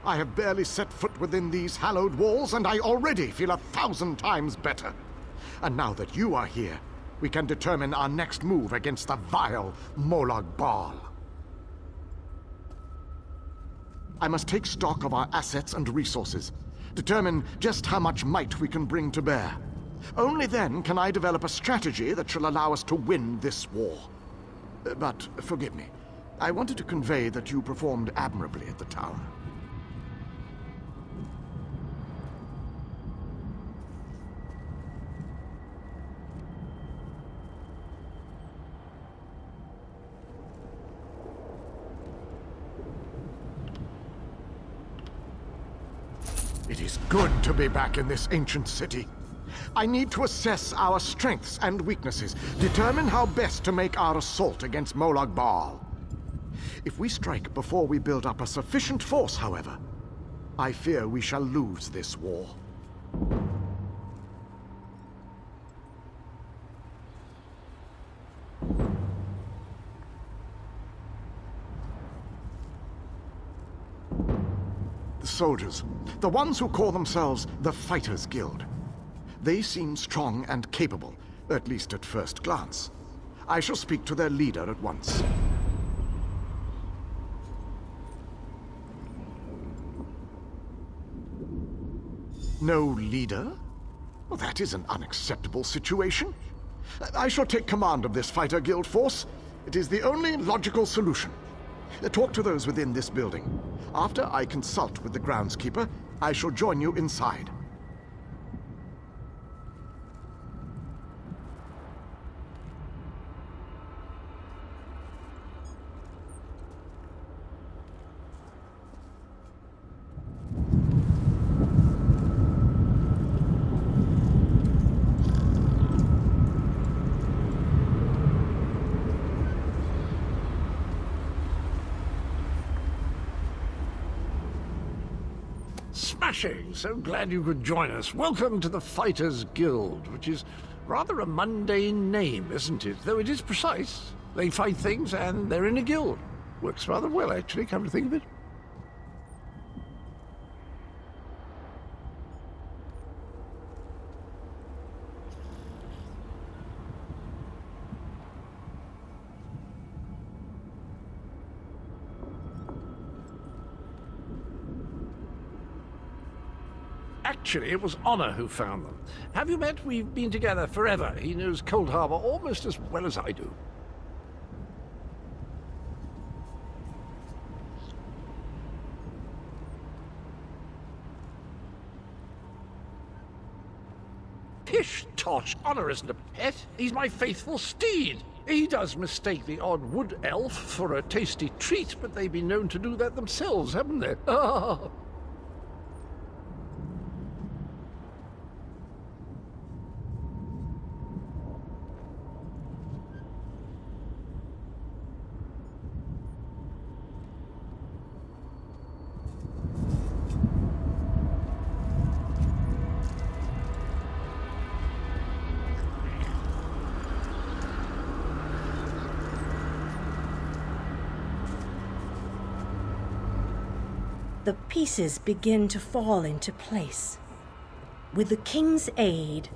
I have barely set foot within these hallowed walls, and I already feel 1,000 times better. And now that you are here, we can determine our next move against the vile Molag Bal. I must take stock of our assets and resources, determine just how much might we can bring to bear. Only then can I develop a strategy that shall allow us to win this war. But forgive me, I wanted to convey that you performed admirably at the tower. It is good to be back in this ancient city. I need to assess our strengths and weaknesses, determine how best to make our assault against Molag Bal. If we strike before we build up a sufficient force, however, I fear we shall lose this war. The soldiers, the ones who call themselves the Fighters Guild. They seem strong and capable, at least at first glance. I shall speak to their leader at once. No leader? Well, that is an unacceptable situation. I shall take command of this Fighter Guild force. It is the only logical solution. Talk to those within this building. After I consult with the groundskeeper, I shall join you inside. Smashing! So glad you could join us. Welcome to the Fighters Guild, which is rather a mundane name, isn't it? Though it is precise. They fight things and they're in a guild. Works rather well, actually, come to think of it. Actually, it was Honor who found them. Have you met? We've been together forever. He knows Cold Harbor almost as well as I do. Pish tosh! Honor isn't a pet. He's my faithful steed. He does mistake the odd wood elf for a tasty treat, but they've been known to do that themselves, haven't they? The pieces begin to fall into place. With the king's aid,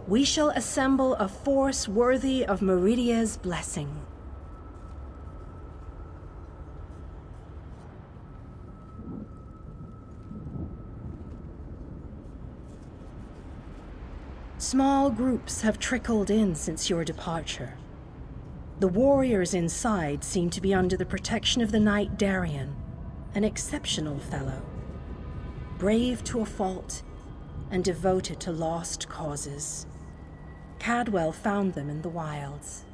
we shall assemble a force worthy of Meridia's blessing. Small groups have trickled in since your departure. The warriors inside seem to be under the protection of the Knight Darien, an exceptional fellow, brave to a fault and devoted to lost causes. Cadwell found them in the wilds.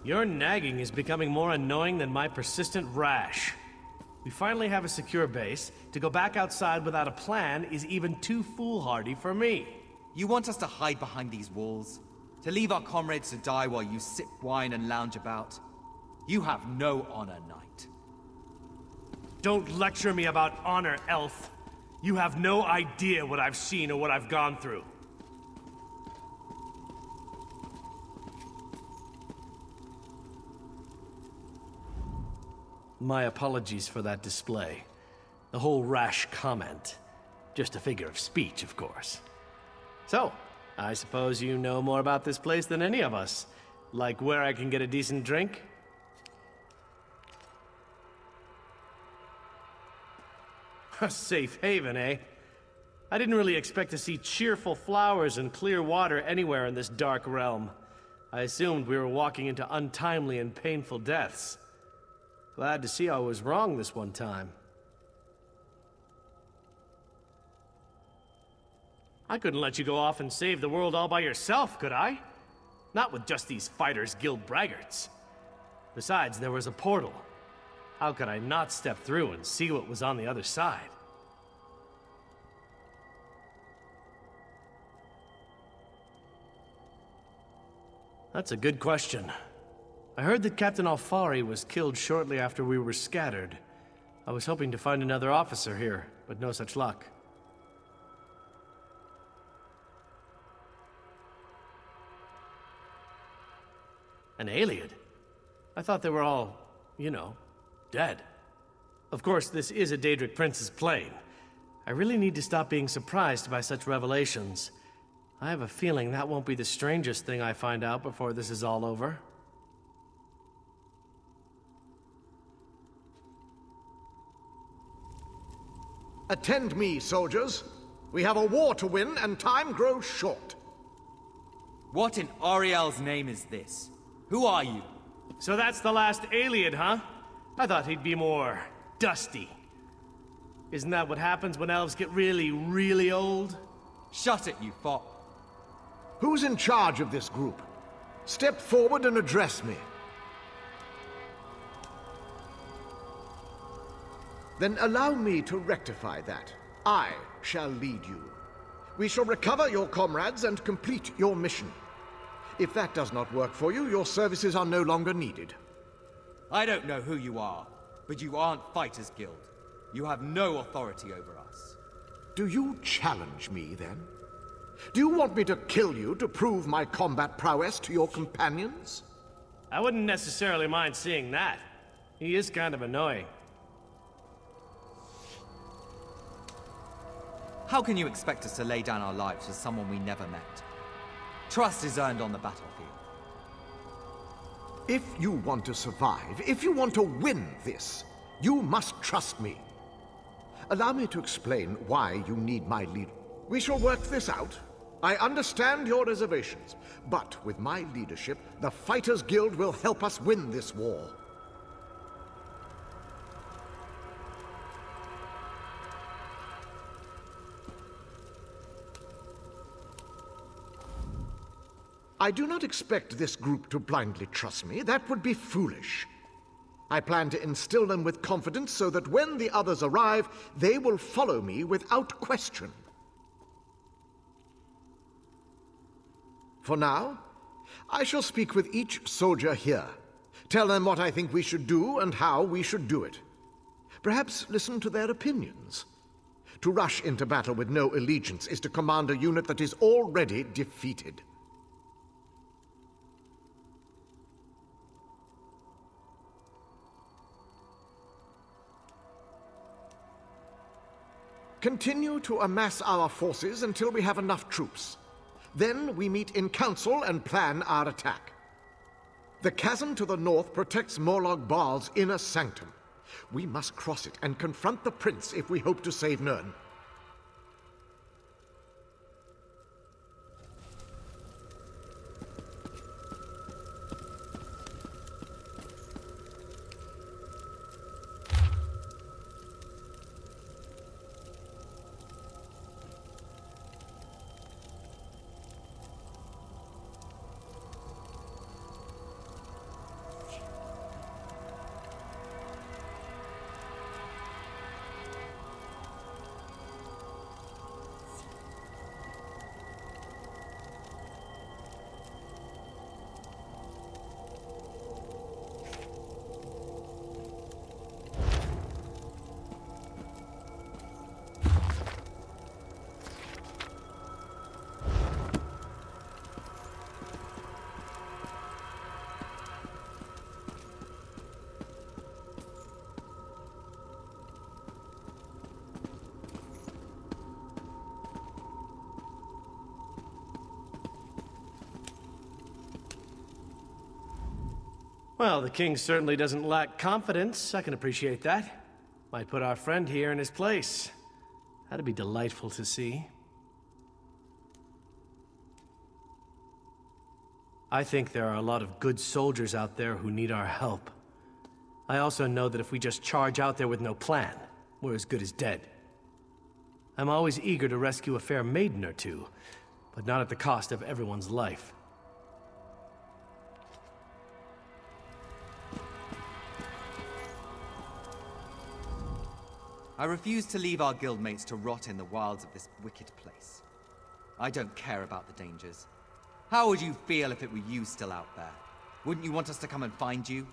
Your nagging is becoming more annoying than my persistent rash. We finally have a secure base. To go back outside without a plan is even too foolhardy for me. You want us to hide behind these walls? To leave our comrades to die while you sip wine and lounge about? You have no honor, knight. Don't lecture me about honor, elf. You have no idea what I've seen or what I've gone through. My apologies for that display. The whole rash comment. Just a figure of speech, of course. So, I suppose you know more about this place than any of us. Like where I can get a decent drink? A safe haven, eh? I didn't really expect to see cheerful flowers and clear water anywhere in this dark realm. I assumed we were walking into untimely and painful deaths. Glad to see I was wrong this one time. I couldn't let you go off and save the world all by yourself, could I? Not with just these Fighters Guild braggarts. Besides, there was a portal. How could I not step through and see what was on the other side? That's a good question. I heard that Captain Alfari was killed shortly after we were scattered. I was hoping to find another officer here, but no such luck. An Iliad? I thought they were all, you know, dead. Of course, this is a Daedric Prince's plane. I really need to stop being surprised by such revelations. I have a feeling that won't be the strangest thing I find out before this is all over. Attend me, soldiers. We have a war to win, and time grows short. What in Ariel's name is this? Who are you? So that's the last Iliad, huh? I thought he'd be more dusty. Isn't that what happens when elves get really, really old? Shut it, you fop. Who's in charge of this group? Step forward and address me. Then allow me to rectify that. I shall lead you. We shall recover your comrades and complete your mission. If that does not work for you, your services are no longer needed. I don't know who you are, but you aren't Fighters Guild. You have no authority over us. Do you challenge me, then? Do you want me to kill you to prove my combat prowess to your companions? I wouldn't necessarily mind seeing that. He is kind of annoying. How can you expect us to lay down our lives for someone we never met? Trust is earned on the battlefield. If you want to survive, if you want to win this, you must trust me. Allow me to explain why you need my lead. We shall work this out. I understand your reservations, but with my leadership, the Fighters Guild will help us win this war. I do not expect this group to blindly trust me. That would be foolish. I plan to instill them with confidence so that when the others arrive, they will follow me without question. For now, I shall speak with each soldier here. Tell them what I think we should do and how we should do it. Perhaps listen to their opinions. To rush into battle with no allegiance is to command a unit that is already defeated. Continue to amass our forces until we have enough troops. Then we meet in council and plan our attack. The chasm to the north protects Morlog Baal's inner sanctum. We must cross it and confront the prince if we hope to save Nirn. Well, the king certainly doesn't lack confidence. I can appreciate that. Might put our friend here in his place. That'd be delightful to see. I think there are a lot of good soldiers out there who need our help. I also know that if we just charge out there with no plan, we're as good as dead. I'm always eager to rescue a fair maiden or two, but not at the cost of everyone's life. I refuse to leave our guildmates to rot in the wilds of this wicked place. I don't care about the dangers. How would you feel if it were you still out there? Wouldn't you want us to come and find you?